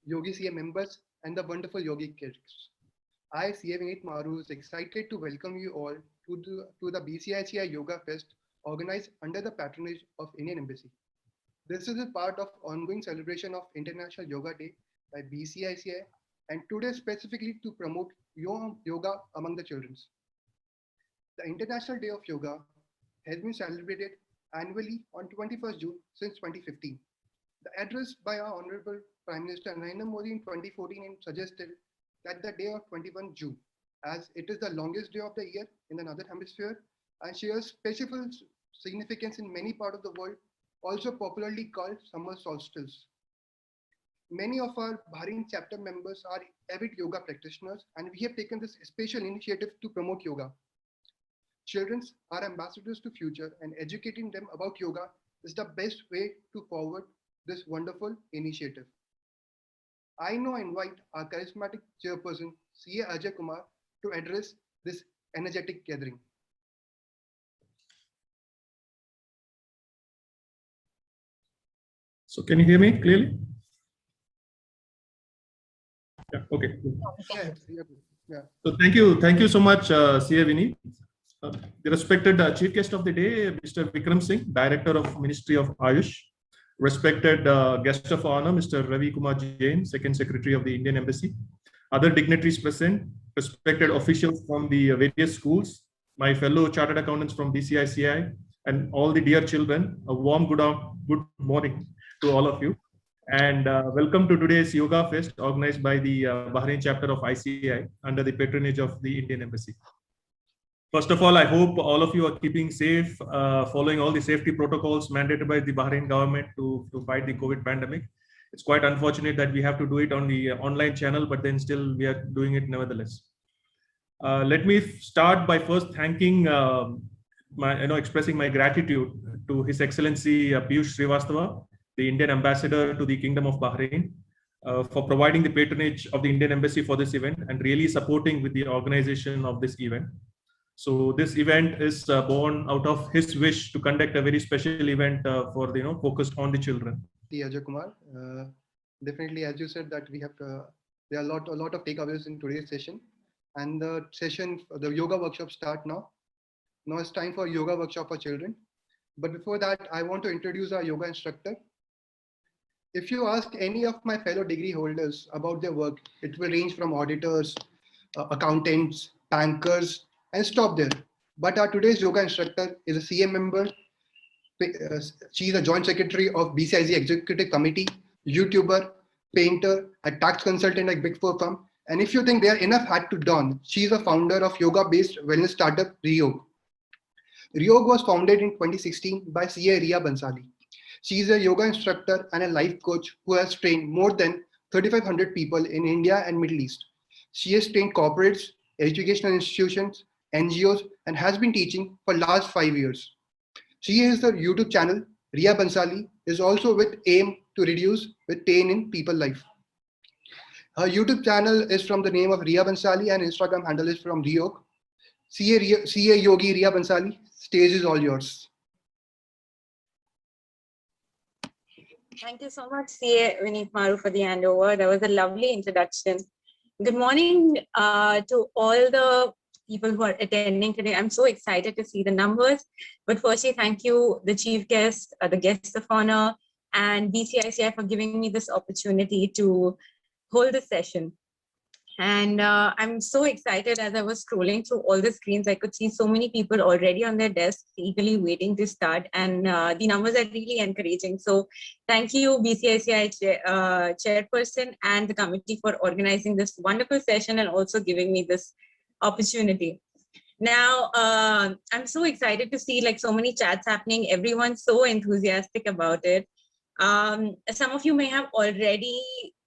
Yogi CA members, and the wonderful Yogi kids. I, CA Vinit Maru, is excited to welcome you all to the BCICI Yoga Fest organized under the patronage of Indian Embassy. This is a part of ongoing celebration of International Yoga Day by BCICI and today specifically to promote yoga among the children. The International Day of Yoga has been celebrated annually on 21st June since 2015. The address by our Honorable Prime Minister Narendra Modi in 2014 suggested that the day of 21 June, as it is the longest day of the year in the Northern Hemisphere and shares special significance in many parts of the world, also popularly called summer solstice. Many of our Bahrain chapter members are avid yoga practitioners, and we have taken this special initiative to promote yoga. Children are ambassadors to future, and educating them about yoga is the best way to forward this wonderful initiative. I now invite our charismatic chairperson, CA Ajay Kumar, to address this energetic gathering. So can you hear me clearly? Yeah, okay. Yeah. So thank you so much, CA Vinny. The respected Chief Guest of the day, Mr. Vikram Singh, Director of Ministry of Ayush. Respected Guest of Honor, Mr. Ravi Kumar Jain, Second Secretary of the Indian Embassy. Other dignitaries present, respected officials from the various schools, my fellow Chartered Accountants from BCICI, and all the dear children, a warm good morning to all of you. And welcome to today's Yoga Fest organized by the Bahrain chapter of ICI under the patronage of the Indian Embassy. First of all, I hope all of you are keeping safe, following all the safety protocols mandated by the Bahrain government to fight the COVID pandemic. It's quite unfortunate that we have to do it on the online channel, but then still we are doing it nevertheless. Let me start by first thanking, expressing my gratitude to His Excellency Piyush Srivastava, the Indian Ambassador to the Kingdom of Bahrain, for providing the patronage of the Indian Embassy for this event and really supporting with the organization of this event. So this event is born out of his wish to conduct a very special event focused on the children. Ajay Kumar, definitely, as you said, that we have there are a lot of takeaways in today's session, and the yoga workshop start now. Now it's time for yoga workshop for children. But before that, I want to introduce our yoga instructor. If you ask any of my fellow degree holders about their work, it will range from auditors, accountants, bankers, and stop there. But our today's yoga instructor is a CA member. She is a joint secretary of BCIC Executive Committee, YouTuber, painter, a tax consultant at Big Four firm. And if you think they are enough hat to don, she is a founder of yoga-based wellness startup Riyyog. Riyyog was founded in 2016 by CA Riya Bansali. She is a yoga instructor and a life coach who has trained more than 3,500 people in India and Middle East. She has trained corporates, educational institutions, NGOs, and has been teaching for last 5 years. She has the YouTube channel, Riya Bansali, is also with aim to reduce with pain in people life. Her YouTube channel is from the name of Riya Bansali and Instagram handle is from Riyyog. CA Yogi Riya Bansali, stage is all yours. Thank you so much, CA Vinit Maru, for the handover. That was a lovely introduction. Good morning to all the people who are attending today. I'm so excited to see the numbers. But firstly, thank you, the chief guest, the guests of honor, and BCICI for giving me this opportunity to hold this session. And I'm so excited as I was scrolling through all the screens. I could see so many people already on their desks, eagerly waiting to start. And the numbers are really encouraging. So thank you, BCICI chairperson and the committee for organizing this wonderful session and also giving me this opportunity. Now, I'm so excited to see like so many chats happening. Everyone's so enthusiastic about it. Some of you may have already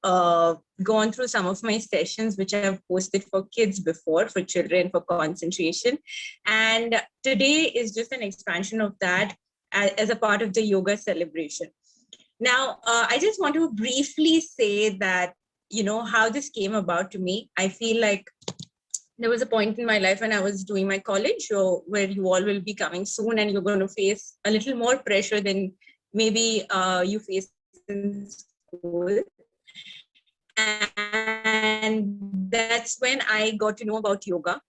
gone through some of my sessions, which I have posted for kids before, for children, for concentration. And today is just an expansion of that as a part of the yoga celebration. Now, I just want to briefly say that, you know, how this came about to me. I feel like there was a point in my life when I was doing my college where you all will be coming soon and you're going to face a little more pressure than maybe you face in school. And that's when I got to know about yoga.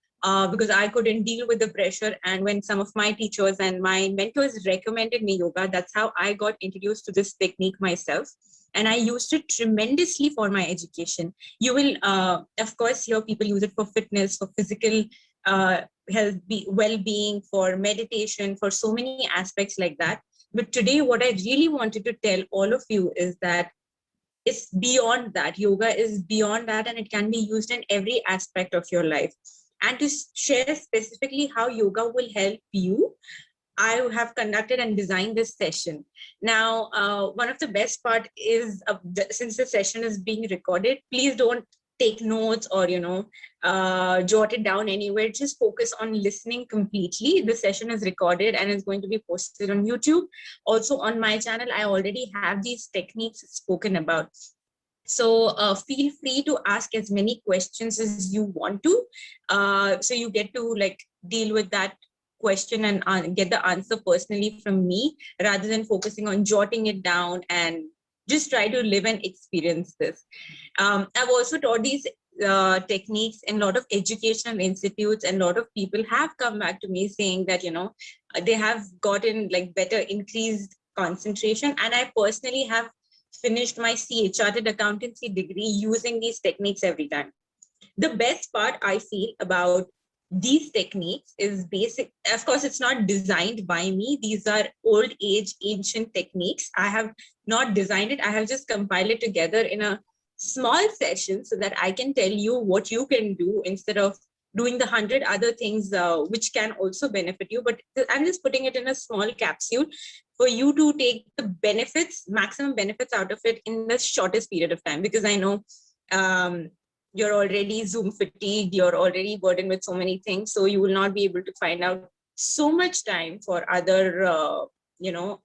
Because I couldn't deal with the pressure. And when some of my teachers and my mentors recommended me yoga, that's how I got introduced to this technique myself. And I used it tremendously for my education. You will, of course, hear people use it for fitness, for physical health, well-being, for meditation, for so many aspects like that. But today, what I really wanted to tell all of you is that it's beyond that. Yoga is beyond that, and it can be used in every aspect of your life. And to share specifically how yoga will help you, I have conducted and designed this session. Now, one of the best part is, since the session is being recorded, please don't take notes or, jot it down anywhere. Just focus on listening completely. The session is recorded and is going to be posted on YouTube. Also on my channel, I already have these techniques spoken about. So feel free to ask as many questions as you want to. So you get to deal with that question and get the answer personally from me, rather than focusing on jotting it down, and just try to live and experience this. I've also taught these techniques in a lot of educational institutes, and a lot of people have come back to me saying that, they have gotten better increased concentration. And I personally have finished my CA, Chartered Accountancy degree, using these techniques every time. The best part I feel about these techniques is basic. Of course, it's not designed by me. These are old age, ancient techniques. I have not designed it. I have just compiled it together in a small session so that I can tell you what you can do instead of doing the 100 other things which can also benefit you. But I'm just putting it in a small capsule for you to take the benefits, maximum benefits out of it in the shortest period of time. Because I know you're already Zoom fatigued, you're already burdened with so many things, so you will not be able to find out so much time for other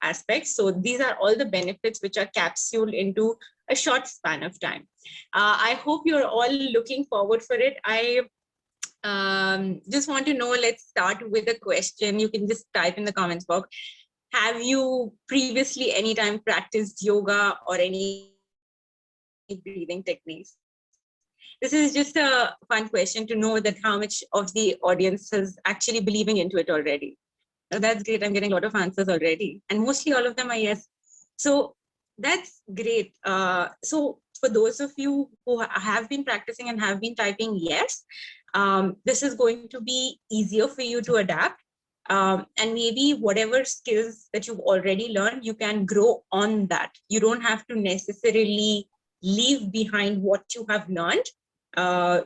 aspects. So these are all the benefits which are capsuled into a short span of time. I hope you're all looking forward for it. I just want to know, let's start with a question. You can just type in the comments box. Have you previously anytime practiced yoga or any breathing techniques? This is just a fun question to know that how much of the audience is actually believing into it already. So that's great. I'm getting a lot of answers already, and mostly all of them are yes. So that's great. So for those of you who have been practicing and have been typing yes, this is going to be easier for you to adapt. And maybe whatever skills that you've already learned, you can grow on that. You don't have to necessarily leave behind what you have learned.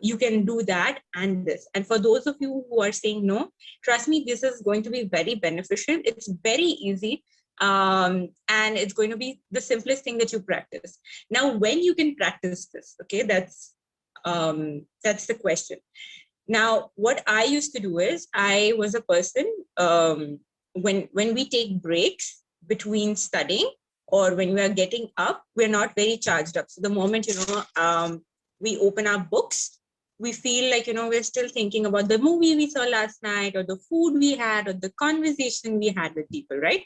You can do that and this. And for those of you who are saying no, trust me, this is going to be very beneficial. It's very easy. And it's going to be the simplest thing that you practice. Now, when you can practice this, okay, that's the question. Now, what I used to do is, I was a person, when we take breaks between studying or when we are getting up, we're not very charged up. So the moment, we open our books, we feel like, we're still thinking about the movie we saw last night, or the food we had, or the conversation we had with people, right?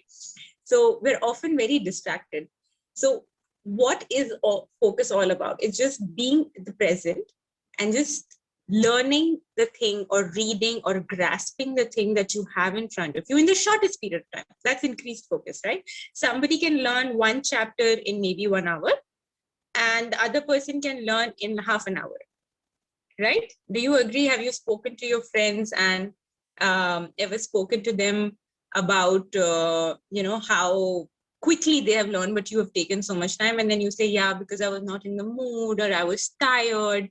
So we're often very distracted. So what is focus all about? It's just being the present and just learning the thing or reading or grasping the thing that you have in front of you in the shortest period of time. That's increased focus, right? Somebody can learn one chapter in maybe 1 hour, and the other person can learn in half an hour, right? Do you agree? Have you spoken to your friends and ever spoken to them about, how quickly they have learned, but you have taken so much time? And then you say, yeah, because I was not in the mood, or I was tired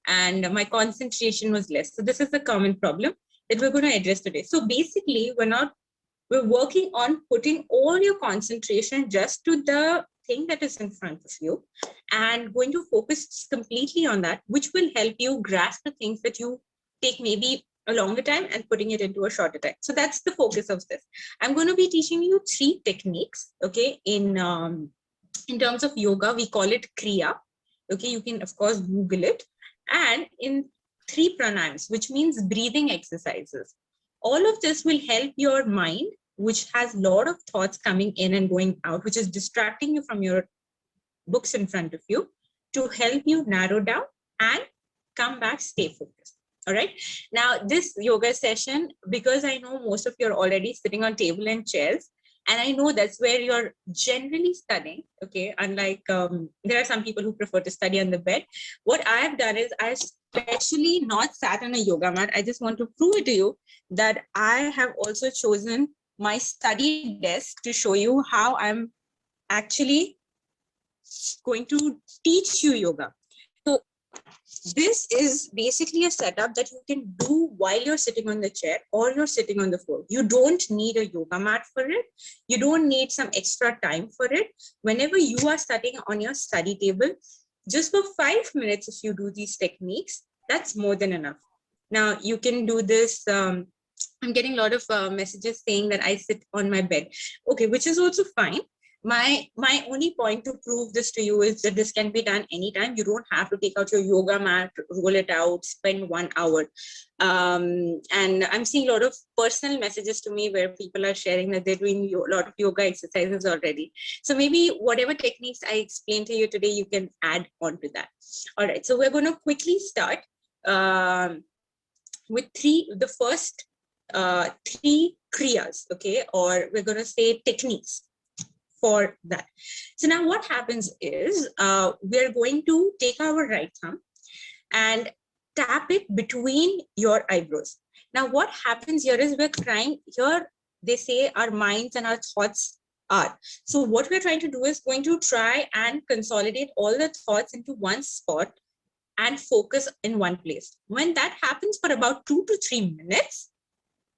and my concentration was less. So this is a common problem that we're going to address today. So basically, we're working on putting all your concentration just to the thing that is in front of you, and going to focus completely on that, which will help you grasp the things that you take maybe a longer time and putting it into a shorter time. So that's the focus of this. I'm going to be teaching you 3 techniques, okay? In terms of yoga, we call it Kriya. Okay, you can of course Google it. And in 3 pranayams, which means breathing exercises. All of this will help your mind, which has a lot of thoughts coming in and going out, which is distracting you from your books in front of you, to help you narrow down and come back, stay focused. All right. Now, this yoga session, because I know most of you are already sitting on table and chairs, and I know that's where you're generally studying. Okay. Unlike there are some people who prefer to study on the bed. What I have done is I especially not sat on a yoga mat. I just want to prove to you that I have also chosen my study desk to show you how I'm actually going to teach you yoga. So this is basically a setup that you can do while you're sitting on the chair or you're sitting on the floor. You don't need a yoga mat for it. You don't need some extra time for it. Whenever you are studying on your study table, just for 5 minutes, if you do these techniques, that's more than enough. Now you can do this. I'm getting a lot of messages saying that I sit on my bed. Okay, which is also fine. My only point to prove this to you is that this can be done anytime. You don't have to take out your yoga mat, roll it out, spend 1 hour. And I'm seeing a lot of personal messages to me where people are sharing that they're doing a lot of yoga exercises already. So maybe whatever techniques I explained to you today, you can add on to that. All right, so we're going to quickly start with the first 3 kriyas, okay, or we're going to say techniques for that. So now what happens is we're going to take our right thumb and tap it between your eyebrows. Now what happens here is we're trying here, they say our minds and our thoughts are. So what we're trying to do is going to try and consolidate all the thoughts into one spot and focus in one place. When that happens for about 2 to 3 minutes,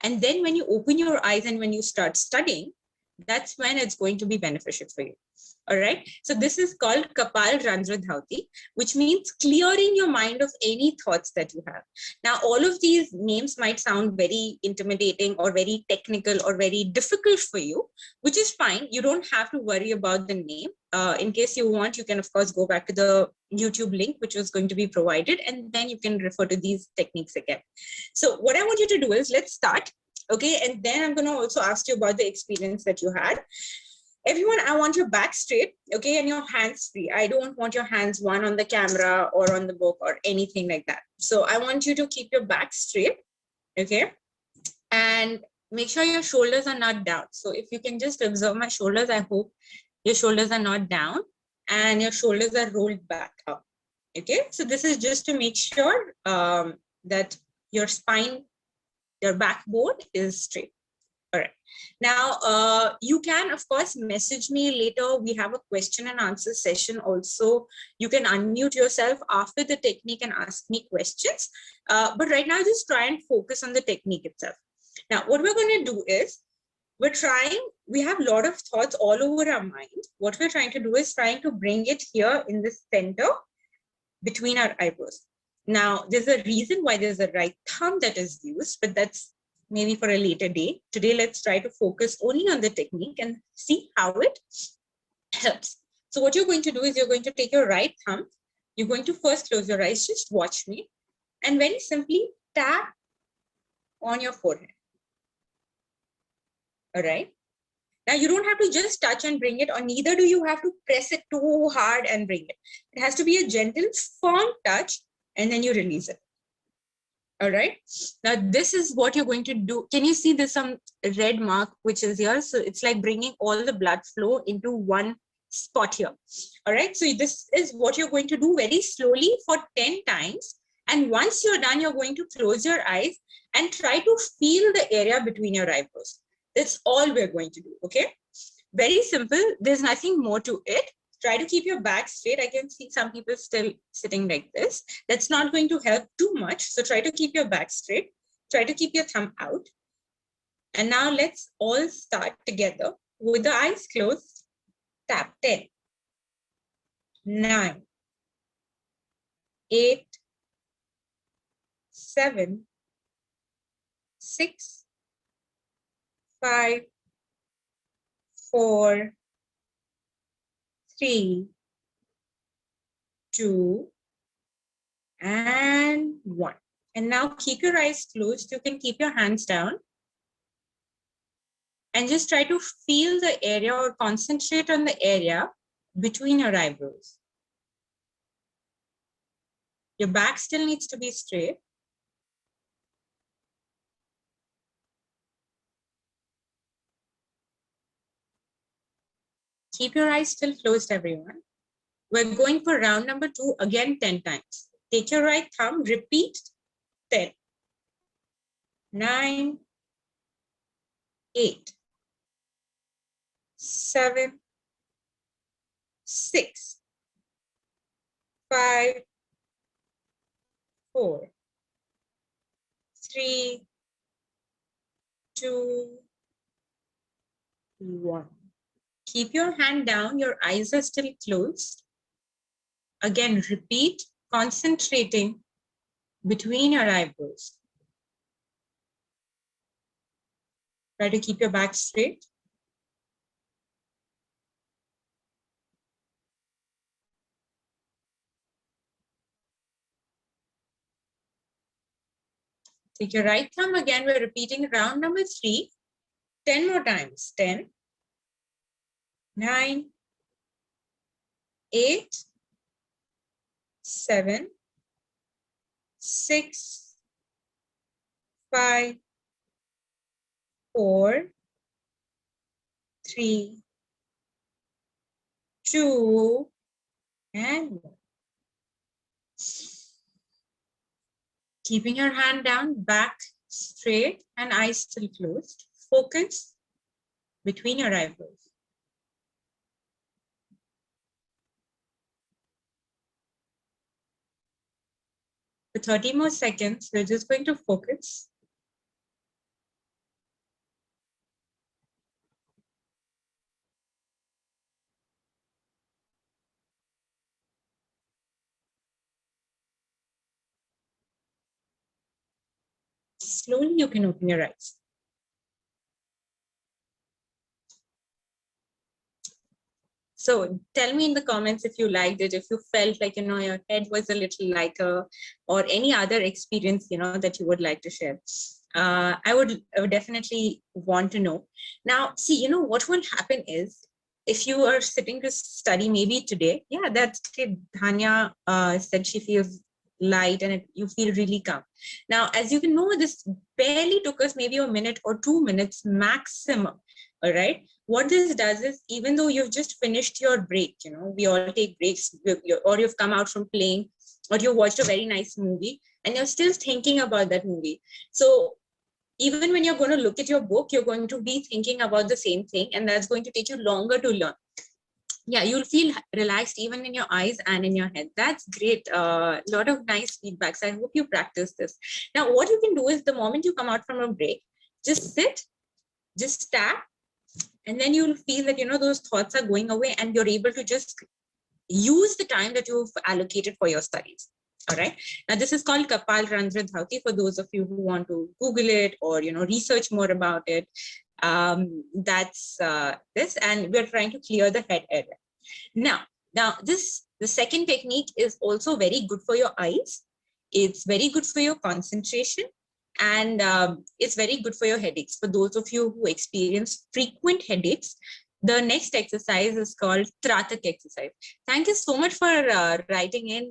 and then when you open your eyes and when you start studying, that's when it's going to be beneficial for you. All right. So this is called Kapal Randra Dhauti, which means clearing your mind of any thoughts that you have. Now, all of these names might sound very intimidating or very technical or very difficult for you, which is fine. You don't have to worry about the name. In case you want, you can, of course, go back to the YouTube link, which was going to be provided, and then you can refer to these techniques again. So what I want you to do is let's start. Okay, and then I'm going to also ask you about the experience that you had. Everyone, I want your back straight, okay, and your hands free. I don't want your hands one on the camera or on the book or anything like that. So I want you to keep your back straight, okay, and make sure your shoulders are not down. So if you can just observe my shoulders, I hope your shoulders are not down and your shoulders are rolled back up, okay. So this is just to make sure that your spine, your backbone is straight. All right. Now, you can, of course, message me later. We have a question and answer session also. You can unmute yourself after the technique and ask me questions. But right now, just try and focus on the technique itself. Now, what we're going to do is we have a lot of thoughts all over our mind. What we're trying to do is trying to bring it here in the center between our eyebrows. Now, there's a reason why there's a right thumb that is used, but that's maybe for a later day. Today, let's try to focus only on the technique and see how it helps. So what you're going to do is you're going to take your right thumb. You're going to first close your eyes, just watch me, and very simply tap on your forehead. All right. Now, you don't have to just touch and bring it, or neither do you have to press it too hard and bring it. It has to be a gentle, firm touch, and then you release it. All right. Now, this is what you're going to do. Can you see there's some red mark which is here? So it's like bringing all the blood flow into one spot here. All right. So this is what you're going to do very slowly for 10 times. And once you're done, you're going to close your eyes and try to feel the area between your eyebrows. That's all we're going to do. Okay. Very simple. There's nothing more to it. Try to keep your back straight. I can see some people still sitting like this. That's not going to help too much. So try to keep your back straight. Try to keep your thumb out. And now let's all start together with the eyes closed. Tap 10, 9, 8, 7, 6, 5, 4, 3, 2, and 1. And now keep your eyes closed. You can keep your hands down. And just try to feel the area or concentrate on the area between your eyebrows. Your back still needs to be straight. Keep your eyes still closed, everyone. We're going for round number 2, again 10 times. Take your right thumb, repeat 10, 9, 8, 7, 6, 5, 4, 3, 2, 1. Keep your hand down, your eyes are still closed. Again, repeat, concentrating between your eyebrows. Try to keep your back straight. Take your right thumb again. We're repeating round number 3. 10 more times. 10, 9, 8, 7, 6, 5, 4, 3, 2, and 1. Keeping your hand down, back straight and eyes still closed. Focus between your eyebrows. For 30 more seconds, we're just going to focus. Slowly, you can open your eyes. So tell me in the comments if you liked it, if you felt like, your head was a little lighter, or any other experience, that you would like to share. I would definitely want to know. Now, see, what will happen is, if you are sitting to study maybe today, yeah, that's great. Dhanya said she feels light and you feel really calm. Now, as you can know, this barely took us maybe a minute or 2 minutes maximum. All right. What this does is, even though you've just finished your break, we all take breaks, or you've come out from playing, or you watched a very nice movie and you're still thinking about that movie. So even when you're going to look at your book, you're going to be thinking about the same thing, and that's going to take you longer to learn. Yeah, you'll feel relaxed even in your eyes and in your head. That's great. A lot of nice feedbacks. I hope you practice this. Now, what you can do is, the moment you come out from a break, just sit, just tap, and then you'll feel that, those thoughts are going away and you're able to just use the time that you've allocated for your studies. All right. Now, this is called Kapal Randra Dhauti, for those of you who want to Google it or, research more about it. That's this, and we're trying to clear the head area. Now, the second technique is also very good for your eyes. It's very good for your concentration, and it's very good for your headaches. For those of you who experience frequent headaches, the next exercise is called Tratak exercise. Thank you so much for writing in,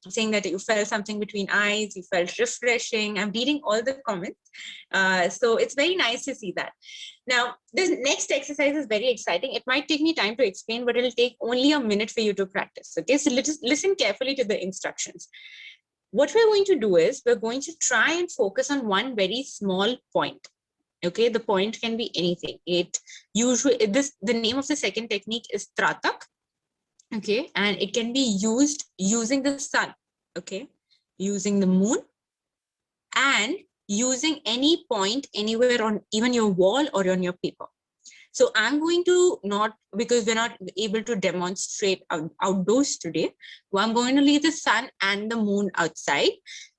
saying that you felt something between eyes, you felt refreshing. I'm reading all the comments. So it's very nice to see that. Now, this next exercise is very exciting. It might take me time to explain, but it'll take only a minute for you to practice. Okay, so let's listen carefully to the instructions. What we're going to do is, we're going to try and focus on one very small point. Okay, the point can be anything. The name of the second technique is Tratak. Okay, and it can be used using the sun. Okay, using the moon, and using any point anywhere on even your wall or on your paper. So I'm going to because we're not able to demonstrate outdoors today, well, I'm going to leave the sun and the moon outside.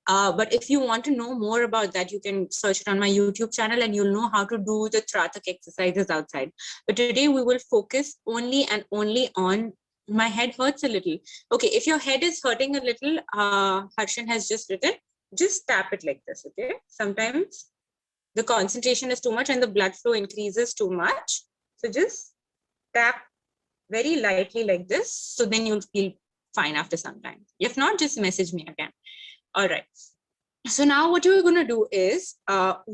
But if you want to know more about that, you can search it on my YouTube channel and you'll know how to do the Tratak exercises outside. But today we will focus only and only on, my head hurts a little. Okay, if your head is hurting a little, Harshan has just written, just tap it like this, okay? Sometimes the concentration is too much and the blood flow increases too much. So just tap very lightly like this. So then you'll feel fine after some time. If not, just message me again. All right. So now what we're going to do is,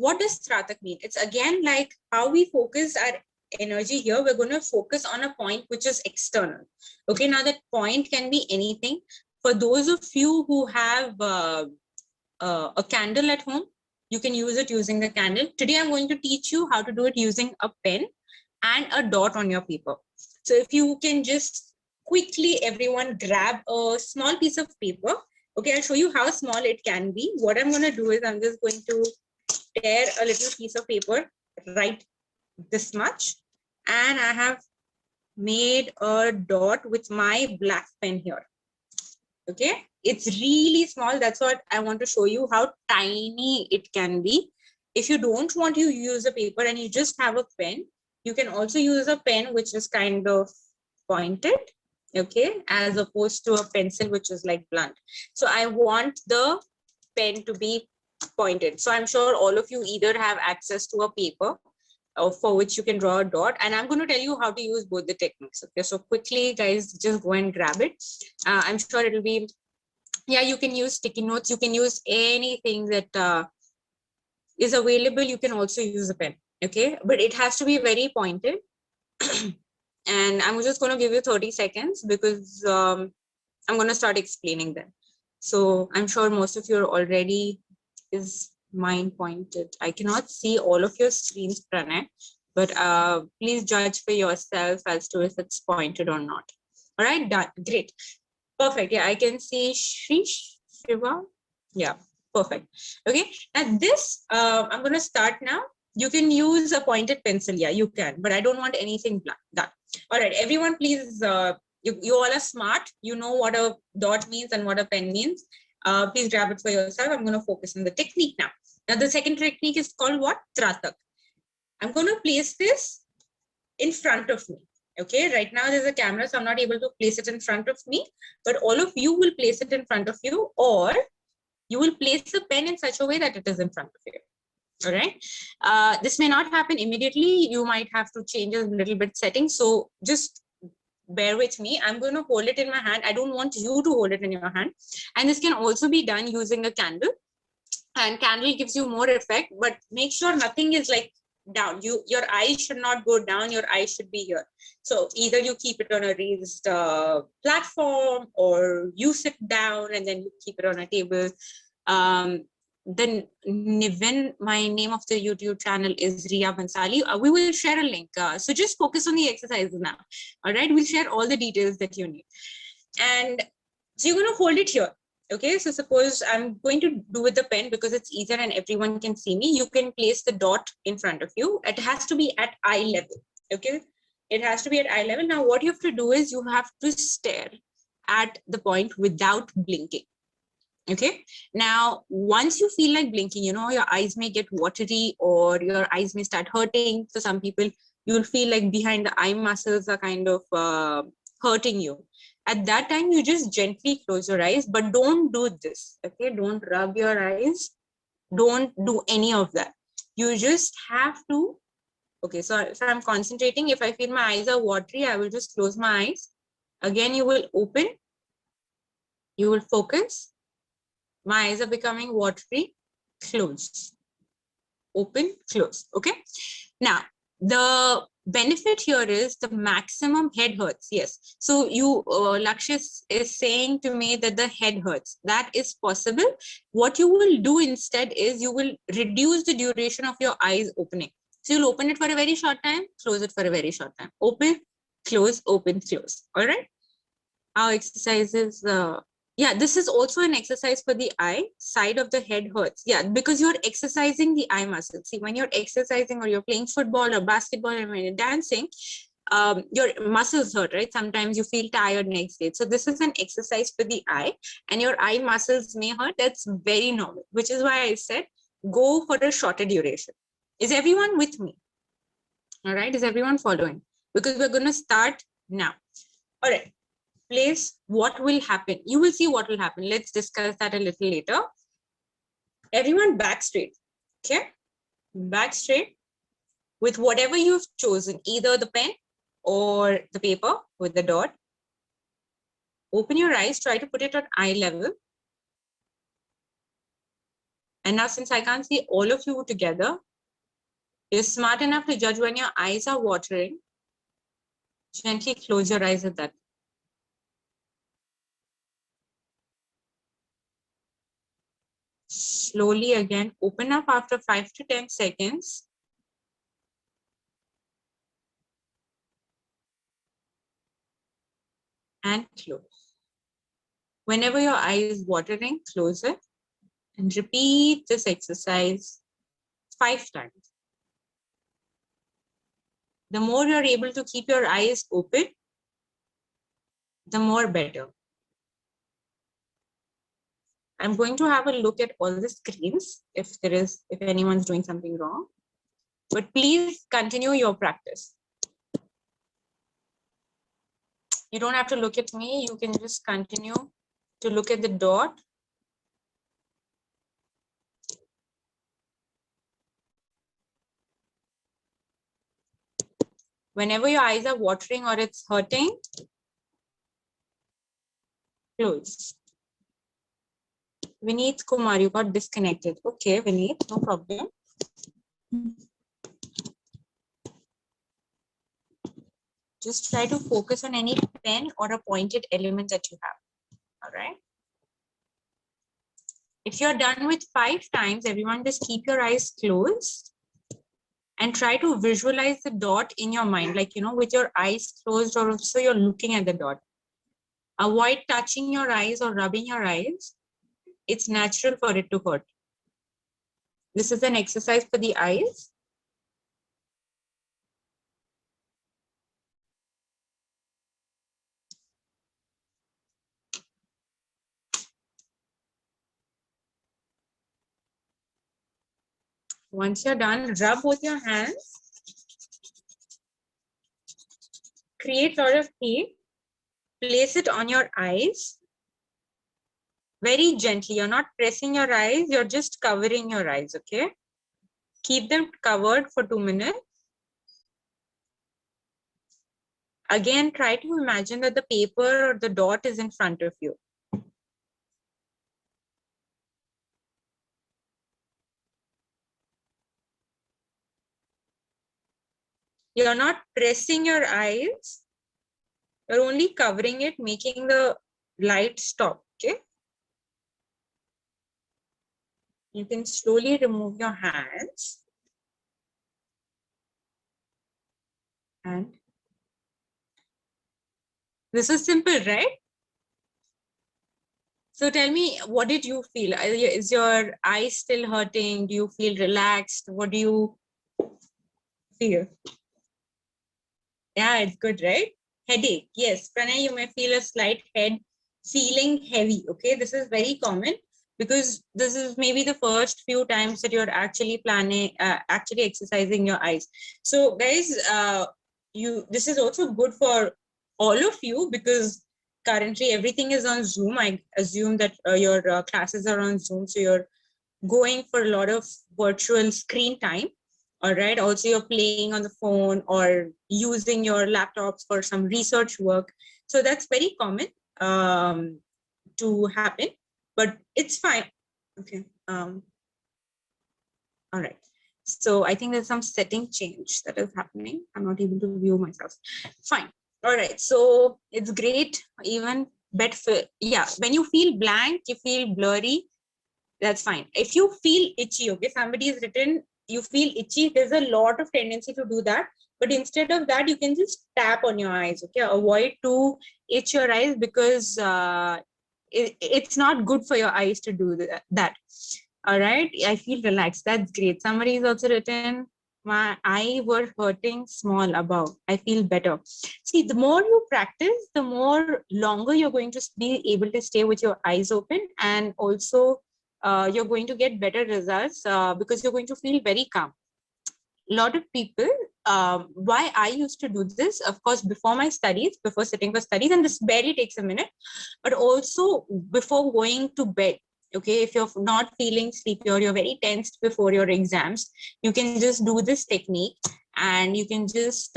what does Tratak mean? It's again like how we focus our energy here. We're going to focus on a point which is external. Okay, now that point can be anything. For those of you who have a candle at home, you can use it using the candle. Today, I'm going to teach you how to do it using a pen and a dot on your paper. So if you can just quickly, everyone grab a small piece of paper. Okay, I'll show you how small it can be. What I'm going to do is I'm just going to tear a little piece of paper, right this much. And I have made a dot with my black pen here. Okay, it's really small. That's what I want to show you, how tiny it can be. If you don't want to use a paper and you just have a pen, you can also use a pen which is kind of pointed, okay, as opposed to a pencil which is like blunt. So I want the pen to be pointed. So I'm sure all of you either have access to a paper for which you can draw a dot, and I'm going to tell you how to use both the techniques. Okay, so quickly guys, just go and grab it. I'm sure it'll be, yeah, you can use sticky notes, you can use anything that is available. You can also use a pen, okay, but it has to be very pointed. And I'm just going to give you 30 seconds because I'm going to start explaining them. So I'm sure most of you are already is mind pointed. I cannot see all of your screens, Pranay, but please judge for yourself as to if it's pointed or not. All right, done. Great. Perfect. Yeah, I can see Shiva. Yeah, perfect. Okay, and this, I'm going to start now. You can use a pointed pencil. Yeah, you can, but I don't want anything blank. Done. All right, everyone, please, you all are smart. You know what a dot means and what a pen means. Please grab it for yourself. I'm going to focus on the technique now. Now, the second technique is called what? Tratak. I'm going to place this in front of me. Okay, right now there's a camera, so I'm not able to place it in front of me, but all of you will place it in front of you, or you will place the pen in such a way that it is in front of you. All right. This may not happen immediately. You might have to change a little bit settings. So just bear with me. I'm going to hold it in my hand. I don't want you to hold it in your hand. And this can also be done using a candle. And candle gives you more effect, but make sure nothing is like down. Your eyes should not go down. Your eyes should be here. So either you keep it on a raised platform, or you sit down and then you keep it on a table. Then Niven, my name of the YouTube channel is Riya Bansali. We will share a link. So just focus on the exercises now. All right, we'll share all the details that you need. And so you're going to hold it here. Okay, so suppose I'm going to do with the pen because it's easier and everyone can see me. You can place the dot in front of you. It has to be at eye level. Okay, it has to be at eye level. Now, what you have to do is you have to stare at the point without blinking. Okay, now once you feel like blinking, you know, your eyes may get watery or your eyes may start hurting. So some people, you'll feel like behind the eye muscles are kind of hurting you. At that time, you just gently close your eyes, but don't do this. Okay, don't rub your eyes. Don't do any of that. You just have to. Okay, so if I'm concentrating, if I feel my eyes are watery, I will just close my eyes. Again, you will open. You will focus. My eyes are becoming watery. Close. Open, close. Okay. Now, the benefit here is the maximum head hurts. Yes. So you, Lakshya is saying to me that the head hurts. That is possible. What you will do instead is you will reduce the duration of your eyes opening. So you'll open it for a very short time, close it for a very short time. Open, close, open, close. All right. Our exercises. Yeah, this is also an exercise for the eye. Side of the head hurts. Yeah, because you're exercising the eye muscles. See, when you're exercising or you're playing football or basketball and when you're dancing, your muscles hurt, right? Sometimes you feel tired next day. So this is an exercise for the eye, and your eye muscles may hurt. That's very normal, which is why I said go for a shorter duration. Is everyone with me? All right, is everyone following? Because we're going to start now. All right. Place, what will happen? You will see what will happen. Let's discuss that a little later. Everyone back straight. Okay, back straight with whatever you've chosen, either the pen or the paper with the dot. Open your eyes, try to put it at eye level. And now since I can't see all of you together, you're smart enough to judge when your eyes are watering. Gently close your eyes at that. Slowly again, open up after 5 to 10 seconds. And close. Whenever your eye is watering, close it and repeat this exercise 5 times. The more you're able to keep your eyes open, the more better. I'm going to have a look at all the screens if anyone's doing something wrong. But please continue your practice. You don't have to look at me. You can just continue to look at the dot. Whenever your eyes are watering or it's hurting, close. Vineet Kumar, you got disconnected. Okay, Vineet, no problem. Just try to focus on any pen or a pointed element that you have. All right. If you're done with 5 times, everyone just keep your eyes closed and try to visualize the dot in your mind, like, with your eyes closed, or so you're looking at the dot. Avoid touching your eyes or rubbing your eyes. It's natural for it to hurt. This is an exercise for the eyes. Once you're done, rub with your hands. Create sort of heat. Place it on your eyes. Very gently. You're not pressing your eyes. You're just covering your eyes, okay? Keep them covered for 2 minutes. Again, try to imagine that the paper or the dot is in front of you. You're not pressing your eyes. You're only covering it, making the light stop, okay? You can slowly remove your hands. And this is simple, right? So tell me, what did you feel? Is your eye still hurting? Do you feel relaxed? What do you feel? Yeah, it's good, right? Headache. Yes, Pranay, you may feel a slight head feeling heavy. Okay, this is very common because this is maybe the first few times that you're actually actually exercising your eyes. So guys, this is also good for all of you because currently everything is on Zoom. I assume that your classes are on Zoom, so you're going for a lot of virtual screen time. All right. Also, you're playing on the phone or using your laptops for some research work. So that's very common to happen, but it's fine. Okay. All right. So I think there's some setting change that is happening. I'm not able to view myself. Fine. All right. So it's great. Even better. Yeah. When you feel blank, you feel blurry. That's fine. If you feel itchy, okay, somebody has written, you feel itchy, there's a lot of tendency to do that. But instead of that, you can just tap on your eyes, okay? Avoid to itch your eyes because it's not good for your eyes to do that. All right, I feel relaxed. That's great. Somebody has also written, my eye were hurting small above. I feel better. See, the more you practice, the more longer you're going to be able to stay with your eyes open, and also you're going to get better results because you're going to feel very calm. A lot of people, why I used to do this, of course, before my studies, before sitting for studies, and this barely takes a minute, but also before going to bed. Okay, if you're not feeling sleepy or you're very tensed before your exams, you can just do this technique and you can just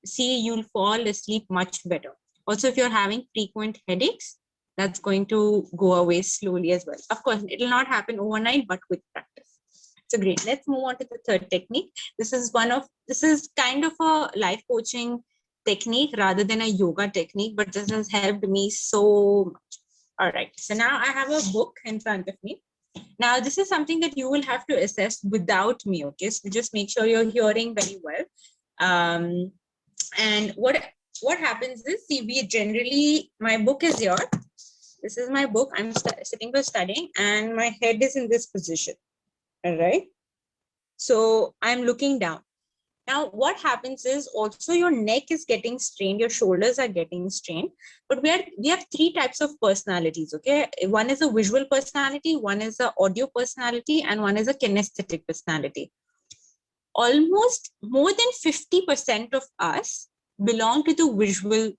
see you'll fall asleep much better. Also, if you're having frequent headaches, that's going to go away slowly as well. Of course, it will not happen overnight, but with practice. So great. Let's move on to the third technique. This is kind of a life coaching technique rather than a yoga technique, but this has helped me so much. All right. So now I have a book in front of me. Now, this is something that you will have to assess without me. Okay. So just make sure you're hearing very well. And what happens is, see, we generally, my book is here. This is my book. I'm sitting for studying and my head is in this position. All right. So I'm looking down. Now, what happens is also your neck is getting strained, your shoulders are getting strained, but we have three types of personalities, okay? One is a visual personality, one is an audio personality, and one is a kinesthetic personality. Almost more than 50% of us belong to the visual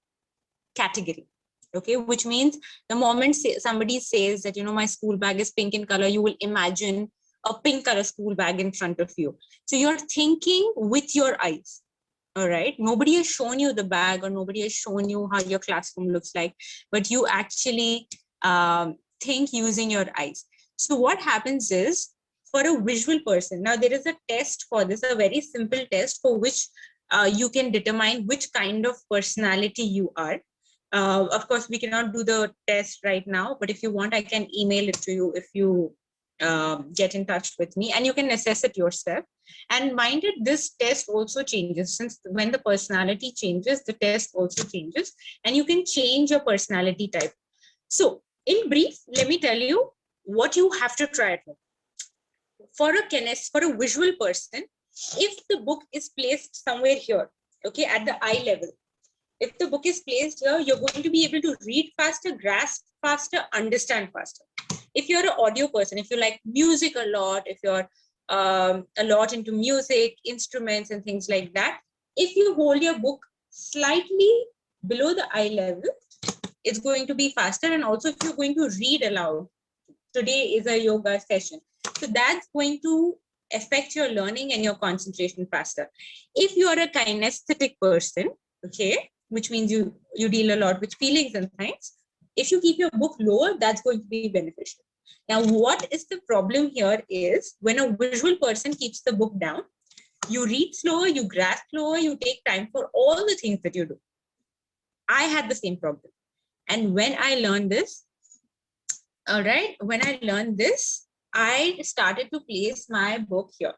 category, okay? Which means the moment somebody says that, you know, my school bag is pink in color, you will imagine a pink color school bag in front of you. So you're thinking with your eyes, all right? Nobody has shown you the bag or nobody has shown you how your classroom looks like, but you actually think using your eyes. So what happens is, for a visual person, now there is a test for this, a very simple test for which you can determine which kind of personality you are. Of course, we cannot do the test right now, but if you want, I can email it to you if you get in touch with me, and you can assess it yourself. And mind it, this test also changes, since when the personality changes, the test also changes, and you can change your personality type. So in brief, let me tell you what you have to try at home. For a visual person, if the book is placed somewhere here, okay, at the eye level, if the book is placed here, you're going to be able to read faster, grasp faster, understand faster. If you're an audio person, if you like music a lot, if you're a lot into music, instruments and things like that, if you hold your book slightly below the eye level, it's going to be faster. And also if you're going to read aloud, today is a yoga session, so that's going to affect your learning and your concentration faster. If you are a kinesthetic person, okay, which means you deal a lot with feelings and things, if you keep your book lower, that's going to be beneficial. Now, what is the problem here is, when a visual person keeps the book down, you read slower, you grasp slower, you take time for all the things that you do. I had the same problem. And when I learned this, all right, when I learned this, I started to place my book here.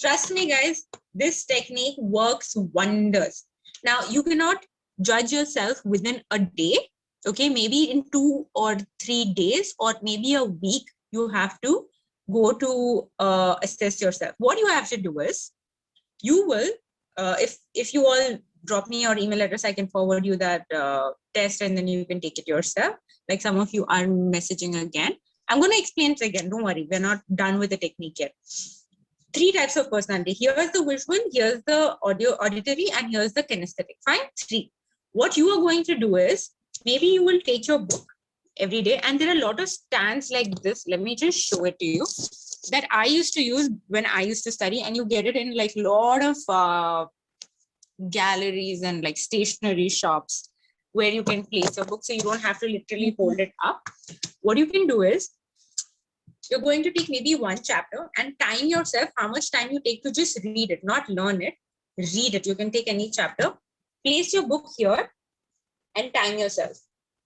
Trust me, guys, this technique works wonders. Now, you cannot judge yourself within a day, okay? Maybe in 2 or 3 days, or maybe a week, you have to go to assess yourself. What you have to do is, you will, if you all drop me your email address, I can forward you that test, and then you can take it yourself. Like some of you are messaging again. I'm going to explain it again. Don't worry, we're not done with the technique yet. 3 types of personality. Here's the visual, here's the auditory, and here's the kinesthetic. Fine, 3. What you are going to do is, maybe you will take your book every day, and there are a lot of stands like this. Let me just show it to you, that I used to use when I used to study, and you get it in like a lot of galleries and like stationery shops where you can place your book, so you don't have to literally hold it up. What you can do is, you're going to take maybe 1 chapter and time yourself how much time you take to just read it, not learn it, read it. You can take any chapter, place your book here and time yourself.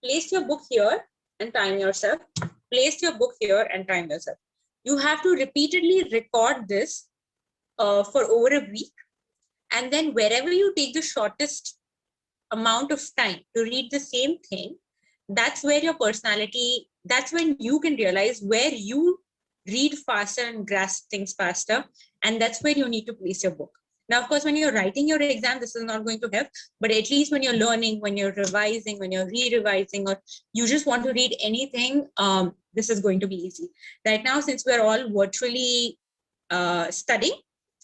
Place your book here and time yourself. Place your book here and time yourself. You have to repeatedly record this for over a week. And then wherever you take the shortest amount of time to read the same thing, that's where your personality, that's when you can realize where you read faster and grasp things faster. And that's where you need to place your book. Now, of course, when you're writing your exam, this is not going to help, but at least when you're learning, when you're revising, when you're re-revising, or you just want to read anything, this is going to be easy. Right now, since we're all virtually studying,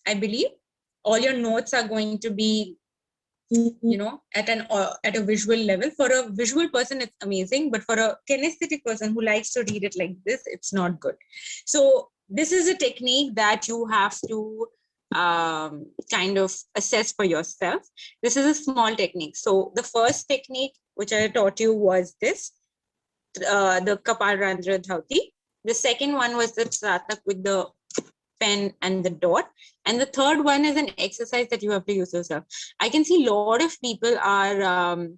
I believe all your notes are going to be, you know, at a visual level. For a visual person, it's amazing, but for a kinesthetic person who likes to read it like this, it's not good. So this is a technique that you have to kind of assess for yourself. This is a small technique. So the first technique which I taught you was this, the Kapalrandra Dhauti. The second one was the Tratak with the pen and the dot. And the third one is an exercise that you have to use yourself. I can see a lot of people are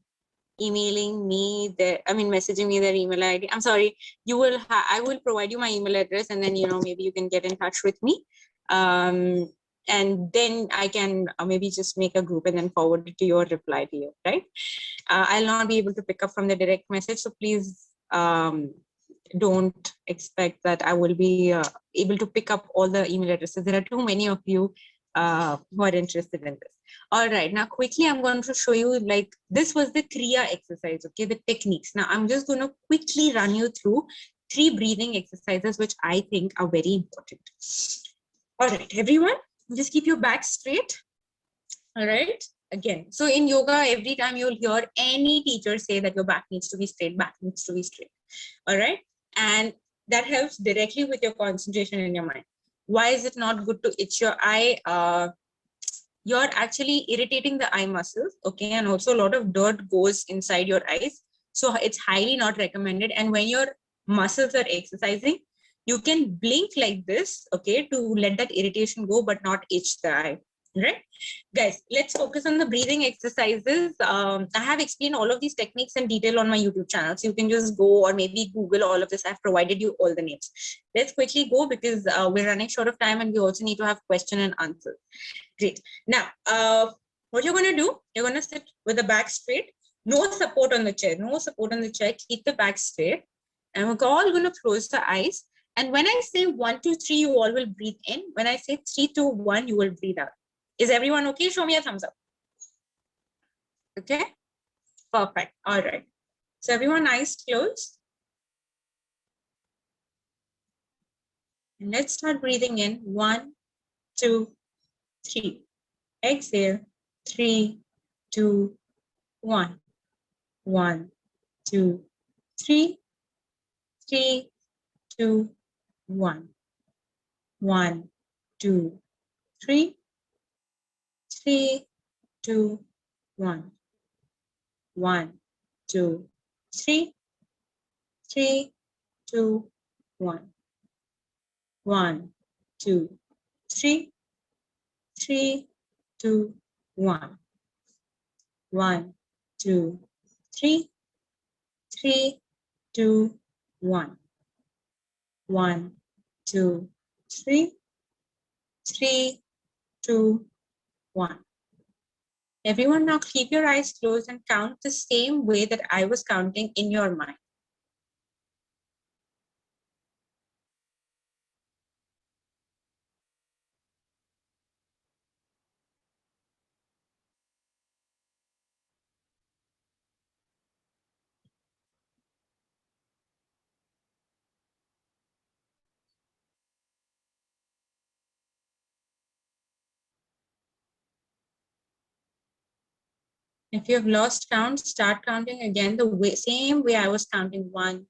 emailing me messaging me their email ID. I'm sorry, I will provide you my email address, and then maybe you can get in touch with me, and then I can maybe just make a group and then forward it to your reply to you, right? I'll not be able to pick up from the direct message, so please don't expect that I will be able to pick up all the email addresses. There are too many of you who are interested in this. All right, now quickly I'm going to show you, like, this was the Kriya exercise, okay, the techniques. Now I'm just going to quickly run you through 3 breathing exercises which I think are very important. All right, everyone, just keep your back straight. All right, again, so in yoga, every time you'll hear any teacher say that your back needs to be straight, back needs to be straight. All right, and that helps directly with your concentration in your mind. Why is it not good to itch your eye? You're actually irritating the eye muscles, okay, and also a lot of dirt goes inside your eyes, so it's highly not recommended. And when your muscles are exercising, you can blink like this, okay, to let that irritation go, but not itch the eye. Right, guys, let's focus on the breathing exercises. I have explained all of these techniques in detail on my YouTube channel, so you can just go or maybe Google all of this. I've provided you all the names. Let's quickly go because we're running short of time, and we also need to have question and answers. Great. Now, what you're going to do, you're going to sit with the back straight, no support on the chair, no support on the chair, keep the back straight, and we're all going to close the eyes. And when I say 1, 2, 3, you all will breathe in. When I say 3, 2, 1, you will breathe out. Is everyone okay? Show me a thumbs up. Okay, perfect. All right. So everyone, eyes closed. And let's start breathing in. 1, 2, 3. Exhale. 3, 2, 1. 1, 2, 3. 3, 2, 1. 1, 2, 3. 3, 2, 1. 1, 2, 3. 3, 2, 1. 1, 2, 3. 3, 2, 1. 1, 2, 3. 3, 2, 1. 1, 2, 3. 3, 2, 1. Everyone, now keep your eyes closed and count the same way that I was counting in your mind. If you have lost count, start counting again the same way I was counting. 1,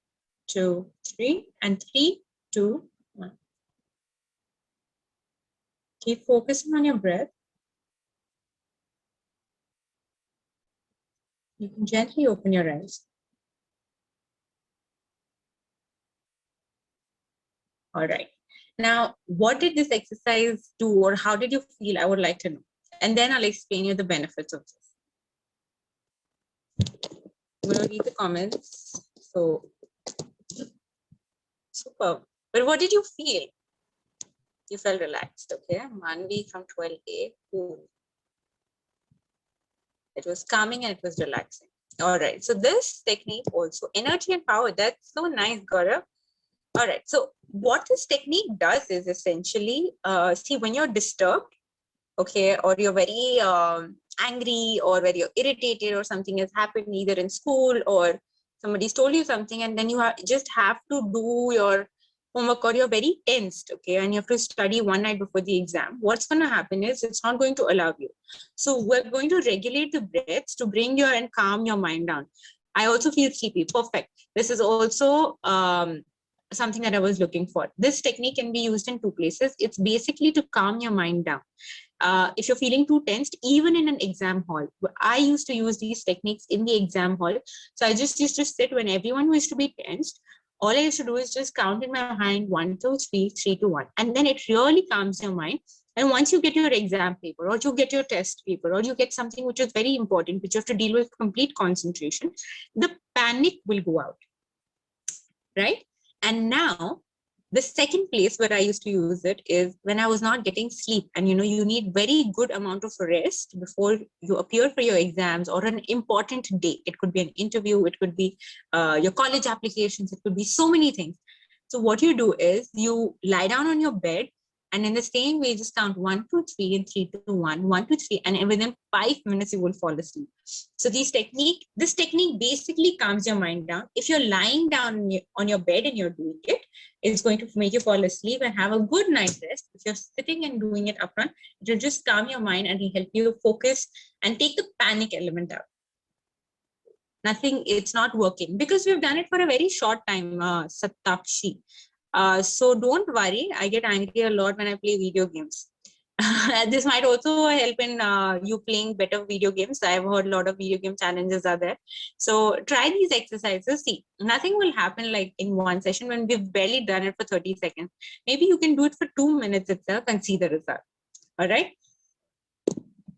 2, 3, and 3, 2, 1. Keep focusing on your breath. You can gently open your eyes. All right. Now, what did this exercise do, or how did you feel? I would like to know. And then I'll explain you the benefits of this. I'm going to read the comments. So, super. But what did you feel? You felt relaxed, okay? Manvi from 12A. Cool. It was calming and it was relaxing. All right. So this technique also, energy and power. That's so nice, Gaurav. All right. So what this technique does is essentially, see, when you're disturbed, okay, or you're very angry, or very irritated, or something has happened either in school or somebody's told you something, and then you just have to do your homework, or you're very tensed, okay, and you have to study one night before the exam. What's going to happen is it's not going to allow you. So we're going to regulate the breaths to bring your and calm your mind down. I also feel sleepy. Perfect. This is also something that I was looking for. This technique can be used in two places. It's basically to calm your mind down. If you're feeling too tensed, even in an exam hall, I used to use these techniques in the exam hall. So I just used to sit when everyone used to be tensed. All I used to do is just count in my mind 1, 2, 3, 3, 2, 1. And then it really calms your mind. And once you get your exam paper, or you get your test paper, or you get something which is very important, which you have to deal with complete concentration, the panic will go out, right? And now, the second place where I used to use it is when I was not getting sleep. And you need very good amount of rest before you appear for your exams or an important day. It could be an interview, it could be your college applications, it could be so many things. So what you do is you lie down on your bed, and in the same way, just count 1, 2, 3, and 3, 2, 1, 1, 2, 3, and within 5 minutes you will fall asleep. So this technique basically calms your mind down. If you're lying down on your bed and you're doing it, it's going to make you fall asleep and have a good night rest. If you're sitting and doing it upfront, it will just calm your mind and help you focus and take the panic element out. Nothing, it's not working because we've done it for a very short time, Satakshi. So don't worry, I get angry a lot when I play video games. This might also help in you playing better video games. I've heard a lot of video game challenges are there. So try these exercises. See, nothing will happen like in one session when we've barely done it for 30 seconds. Maybe you can do it for 2 minutes itself and see the result. All right.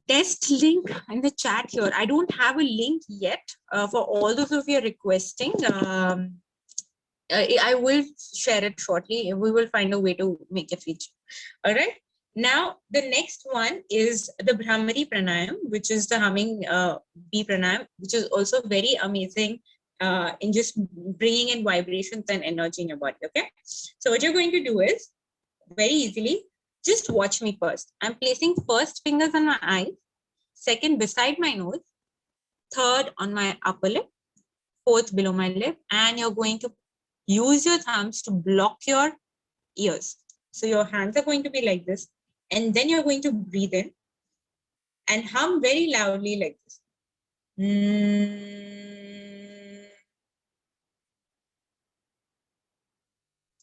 Test link in the chat here. I don't have a link yet for all those of you requesting. I will share it shortly. We will find a way to make a feature. All right. Now, the next one is the Brahmari Pranayam, which is the humming bee pranayam, which is also very amazing in just bringing in vibrations and energy in your body. Okay. So what you're going to do is very easily, just watch me first. I'm placing first fingers on my eyes, second beside my nose, third on my upper lip, fourth below my lip, and you're going to use your thumbs to block your ears. So your hands are going to be like this, and then you're going to breathe in and hum very loudly like this.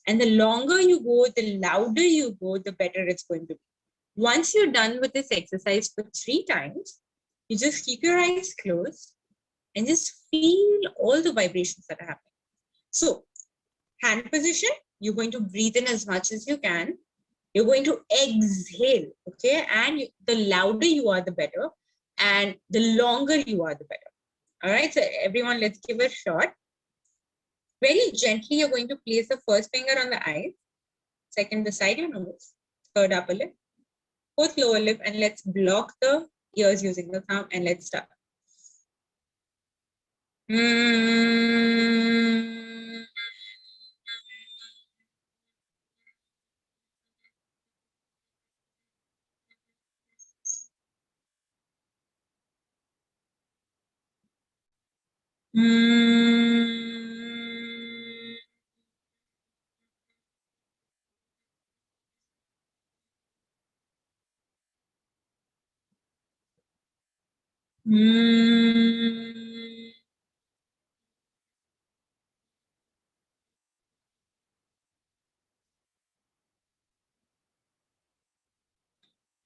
And the longer you go, the louder you go, the better it's going to be. Once you're done with this exercise for 3 times, you just keep your eyes closed and just feel all the vibrations that are happening. So, hand position, you're going to breathe in as much as you can. You're going to exhale, okay? And the louder you are, the better. And the longer you are, the better. All right, so everyone, let's give it a shot. Very gently, you're going to place the first finger on the eye, second beside your nose, third upper lip, fourth lower lip, and let's block the ears using the thumb, and let's start.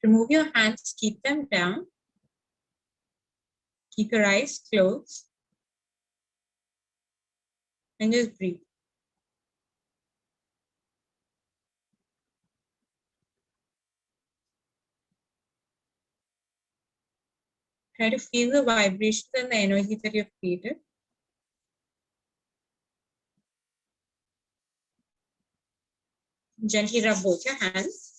Remove your hands, keep them down. Keep your eyes closed. And just breathe. Try to feel the vibrations and the energy that you've created. Gently rub both your hands.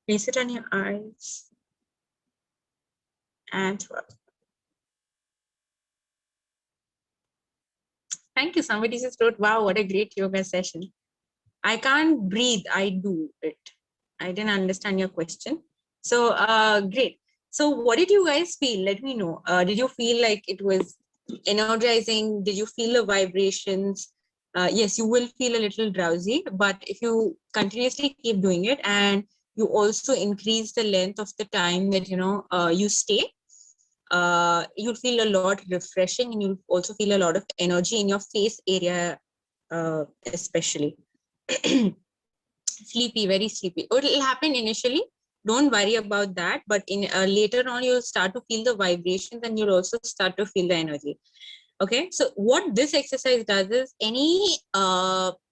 Place it on your eyes. And rub. Thank you. Somebody just wrote, wow, what a great yoga session. I can't breathe. I do it. I didn't understand your question. So great. So what did you guys feel? Let me know. Did you feel like it was energizing? Did you feel the vibrations? Yes, you will feel a little drowsy, but if you continuously keep doing it and you also increase the length of the time that you stay, you'll feel a lot refreshing, and you'll also feel a lot of energy in your face area, especially. Sleepy, very sleepy. It'll happen initially. Don't worry about that. But in later on, you'll start to feel the vibrations, and you'll also start to feel the energy. Okay, so what this exercise does is any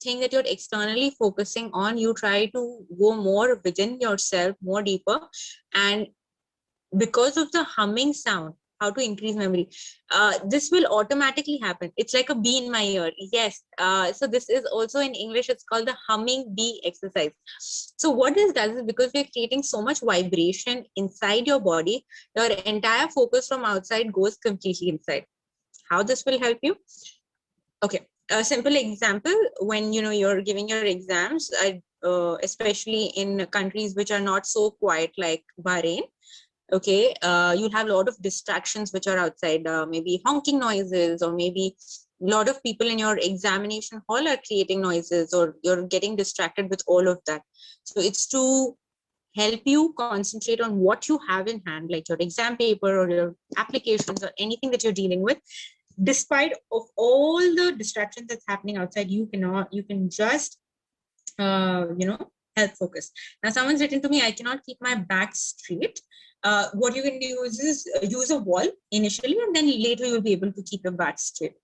thing that you're externally focusing on, you try to go more within yourself, more deeper. And because of the humming sound, how to increase memory, this will automatically happen. It's like a bee in my ear. Yes. So this is also in English, it's called the humming bee exercise. So what this does is, because we're creating so much vibration inside your body, your entire focus from outside goes completely inside. How this will help you? Okay, a simple example: when you're giving your exams, especially in countries which are not so quiet like Bahrain. Okay, you'll have a lot of distractions which are outside, maybe honking noises, or maybe a lot of people in your examination hall are creating noises, or you're getting distracted with all of that. So it's to help you concentrate on what you have in hand, like your exam paper or your applications or anything that you're dealing with. Despite of all the distractions that's happening outside, you can just help focus. Now someone's written to me, I cannot keep my back straight. What you can do is use a wall initially, and then later you'll be able to keep your back straight.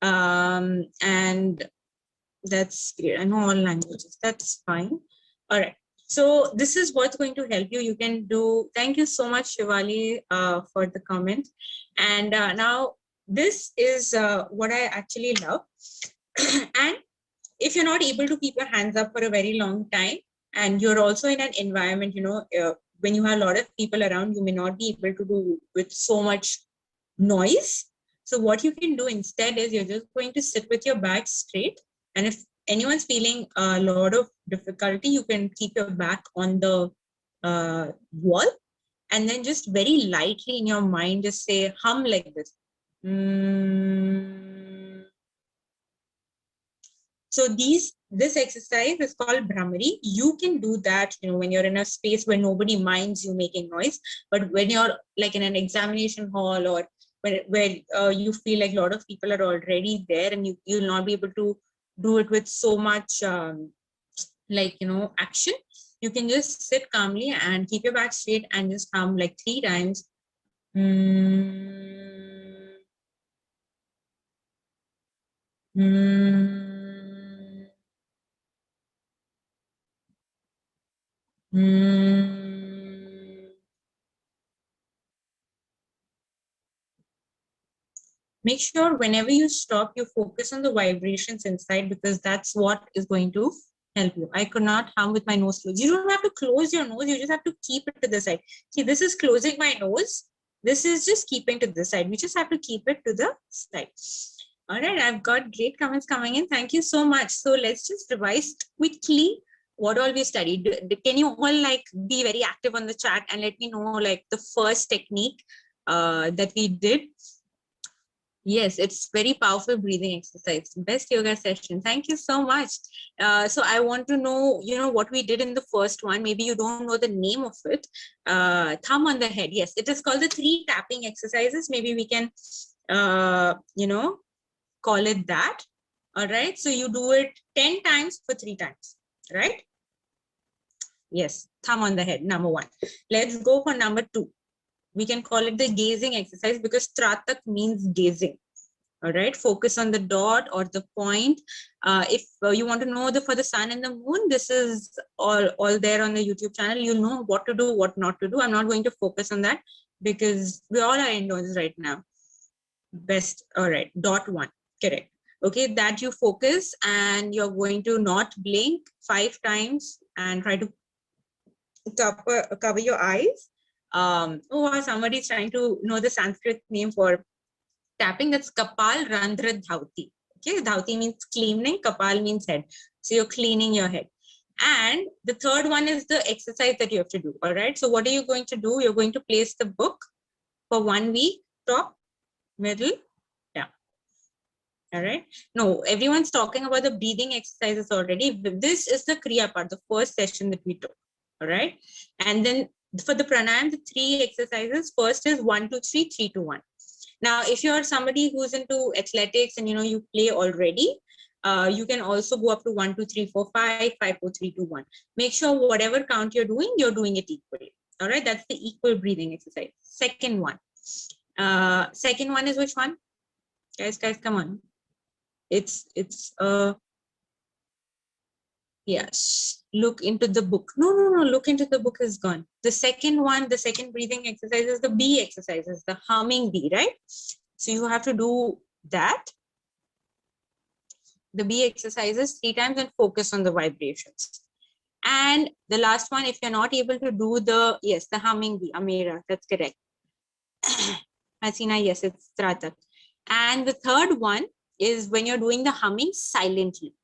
And that's great. I know all languages. That's fine. All right. So this is what's going to help you. You can do. Thank you so much, Shivali, for the comment. And now this is what I actually love. And if you're not able to keep your hands up for a very long time, and you're also in an environment, when you have a lot of people around, you may not be able to do with so much noise. So what you can do instead is, you're just going to sit with your back straight. And if anyone's feeling a lot of difficulty, you can keep your back on the wall, and then just very lightly in your mind, just say hum like this. So this exercise is called Brahmari. You can do that, when you're in a space where nobody minds you making noise. But when you're like in an examination hall, or where you feel like a lot of people are already there, and you'll not be able to do it with so much action, you can just sit calmly and keep your back straight and just hum like 3 times. Make sure whenever you stop, you focus on the vibrations inside, because that's what is going to help you. I could not hum with my nose closed. You don't have to close your nose. You just have to keep it to the side. See, this is closing my nose. This is just keeping to the side. We just have to keep it to the side. All right, I've got great comments coming in. Thank you so much. So let's just revise quickly what all we studied. Can you all be very active on the chat and let me know the first technique that we did? Yes, it's very powerful breathing exercise. Best yoga session. Thank you so much. So I want to know, what we did in the first one. Maybe you don't know the name of it. Thumb on the head. Yes, it is called the 3 tapping exercises. Maybe we can, call it that. All right. So you do it 10 times for 3 times, right? Yes, thumb on the head, number 1. Let's go for number 2. We can call it the gazing exercise, because tratak means gazing. All right, focus on the dot or the point. If you want to know for the sun and the moon, this is all there on the YouTube channel. You know what to do, what not to do. I'm not going to focus on that, because we all are indoors right now. Best. All right, dot 1, correct. Okay, that you focus, and you're going to not blink 5 times and try to cover your eyes. Somebody's trying to know the Sanskrit name for tapping. That's Kapal Randhra Dhauti. Okay, Dhauti means cleaning, Kapal means head. So you're cleaning your head. And the third one is the exercise that you have to do. All right. So what are you going to do? You're going to place the book for 1 week, top, middle, down. All right. No, everyone's talking about the breathing exercises already. This is the Kriya part, the first session that we took. All right. And then for the pranayam, the 3 exercises. First is 1, 2, 3, 3, 2, 1. Now, if you're somebody who's into athletics and you play already, you can also go up to 1, 2, 3, 4, 5, 5, 4, 3, 2, 1. Make sure whatever count you're doing it equally. All right, that's the equal breathing exercise. Second one. Second one is which one? Guys, come on. It's yes, look into the book. No, look into the book is gone. The second one, the second breathing exercise is the bee exercises, the humming bee, right? So you have to do that. The bee exercises 3 times and focus on the vibrations. And the last one, if you're not able to do the humming bee, Amira, that's correct. Hasina, yes, it's Tratak. And the third one is when you're doing the humming silently.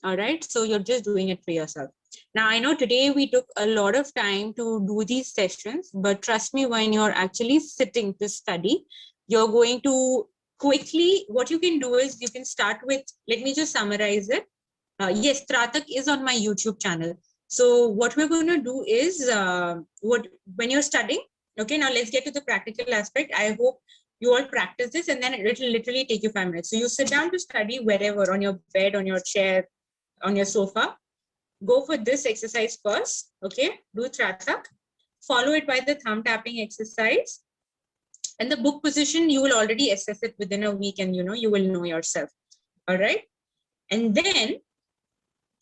All right, so you're just doing it for yourself. Now, I know today we took a lot of time to do these sessions, but trust me, when you're actually sitting to study, you're going to quickly, what you can do is you can start with, let me just summarize it. Yes, Tratak is on my YouTube channel. So what we're going to do is, when you're studying, okay, now let's get to the practical aspect. I hope you all practice this and then it will literally take you 5 minutes. So you sit down to study wherever, on your bed, on your chair, on your sofa. Go for this exercise first, okay? Do Tratak. Follow it by the thumb tapping exercise. And the book position, you will already assess it within a week and you will know yourself, all right? And then,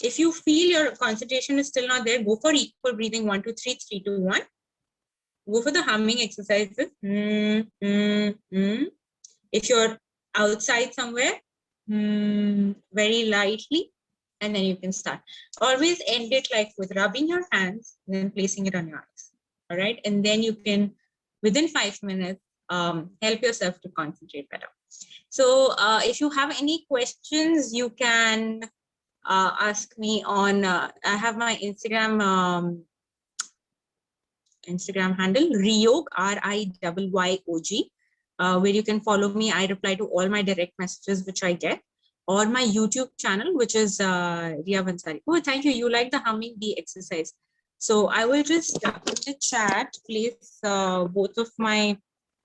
if you feel your concentration is still not there, go for equal breathing, 1, 2, 3, 3, 2, 1. Go for the humming exercises. If you're outside somewhere, very lightly, and then you can start. Always end it like with rubbing your hands and then placing it on your eyes. All right. And then you can, within 5 minutes, help yourself to concentrate better. So if you have any questions, you can ask me on, I have my Instagram handle, Riyyog, RIYYOG, where you can follow me. I reply to all my direct messages, which I get. Or my YouTube channel, which is Riya Bansari. Oh, thank you. You like the humming bee exercise. So I will just in the chat place both of my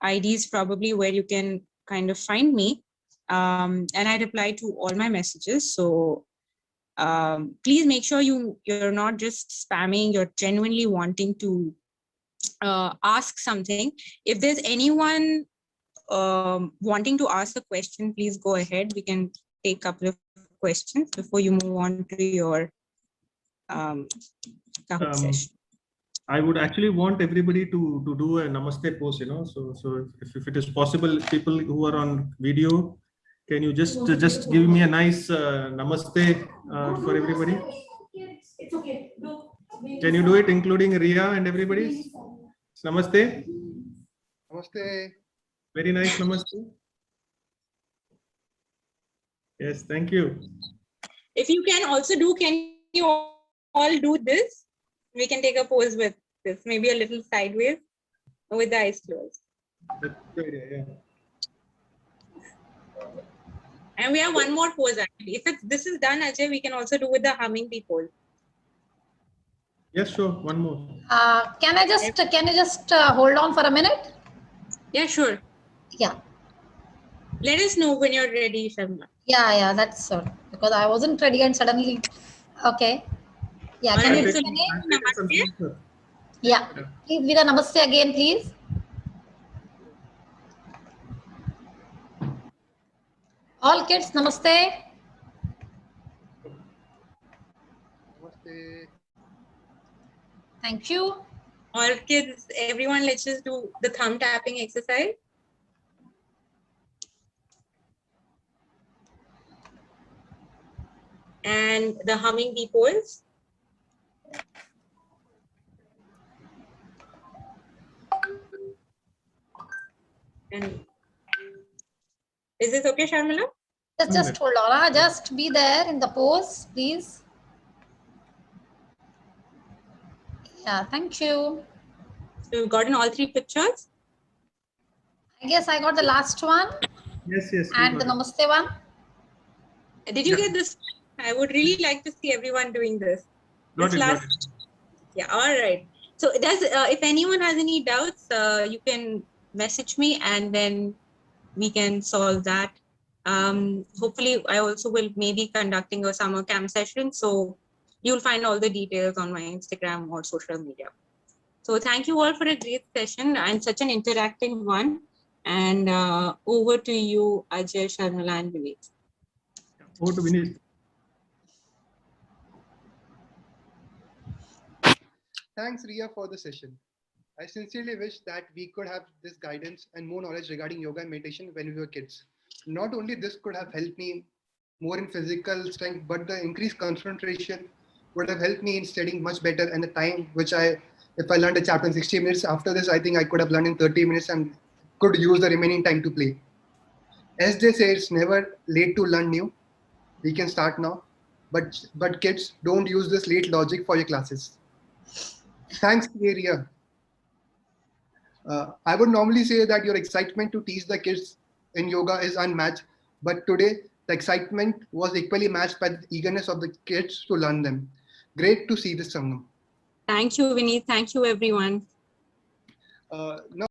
IDs probably where you can kind of find me. And I reply to all my messages. So please make sure you're not just spamming, you're genuinely wanting to ask something. If there's anyone wanting to ask a question, please go ahead. We can take a couple of questions before you move on to your session. I would actually want everybody to do a namaste pose, so if it is possible, people who are on video, can you just give me a nice namaste for everybody? It's okay. Can you do it, including Riya and everybody? Namaste. Namaste. Very nice, namaste. Yes, thank you. If you can also do, can you all do this? We can take a pose with this, maybe a little sideways with the eyes closed. That's a good idea, yeah. And we have one more pose actually. If this is done, Ajay, we can also do with the humming bee pose. Yes, sure. One more. Can you just hold on for a minute? Yeah, sure. Yeah. Let us know when you're ready, Sharma. Yeah, that's so. Because I wasn't ready and suddenly, okay. Yeah, can you namaste? Yeah, please with a namaste again, please. All kids, namaste. Namaste. Thank you. All kids, everyone, let's just do the thumb tapping exercise. And the humming bee pose. And is this okay, Sharmila? Just hold on. Just be there in the pose, please. Yeah, thank you. So you've gotten all 3 pictures? I guess I got the last one. Yes. And the namaste one. Did you get this? I would really like to see everyone doing this. Got it. Yeah, all right. So if anyone has any doubts, you can message me and then we can solve that. Hopefully, I also will maybe conducting a summer camp session. So you'll find all the details on my Instagram or social media. So thank you all for a great session and such an interactive one. And over to you, Ajay, Sharmila, and Vineet. Over to Vineet. Thanks, Ria, for the session. I sincerely wish that we could have this guidance and more knowledge regarding yoga and meditation when we were kids. Not only this could have helped me more in physical strength, but the increased concentration would have helped me in studying much better. And the time which if I learned a chapter in 60 minutes, after this, I think I could have learned in 30 minutes and could use the remaining time to play. As they say, it's never late to learn new. We can start now. But kids, don't use this late logic for your classes. Thanks, Ria. I would normally say that your excitement to teach the kids in yoga is unmatched, but today the excitement was equally matched by the eagerness of the kids to learn them. Great to see this, Sangam. Thank you, Vineet. Thank you, everyone. Now